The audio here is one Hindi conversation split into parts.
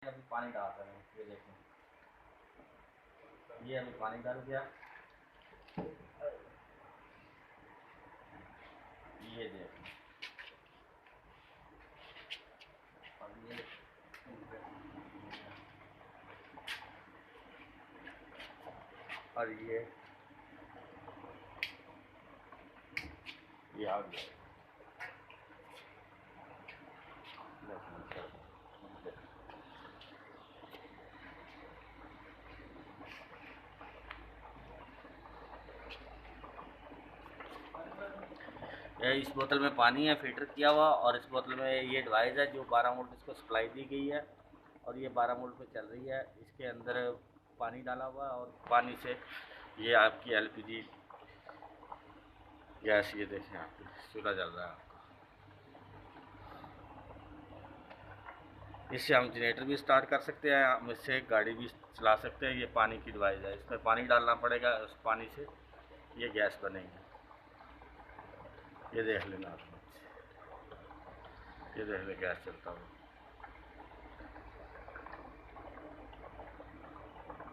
अभी पानी डाल रहे हैं, ये देखें, ये अभी पानी डाल दिया, ये देखें, और ये आ गया। इस बोतल में पानी है फिल्टर किया हुआ, और इस बोतल में ये डिवाइस है जो 12 वोल्ट इसको सप्लाई दी गई है, और ये 12 वोल्ट पे चल रही है। इसके अंदर पानी डाला हुआ है, और पानी से ये आपकी एलपीजी गैस, ये देखें आपकी चूल्हा जल रहा है आपका। इससे हम जनरेटर भी स्टार्ट कर सकते हैं, हम इससे गाड़ी भी चला सकते हैं। ये पानी की डिवाइस है, इसमें पानी डालना पड़ेगा, उस पानी से ये गैस बनेगी। ये देख लेना आप, ये देख ले गैस चलता हुआ।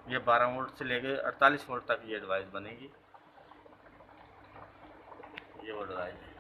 ये 12 वोल्ट से लेकर 48 वोल्ट तक ये डिवाइस बनेगी। ये वो डिवाइस है।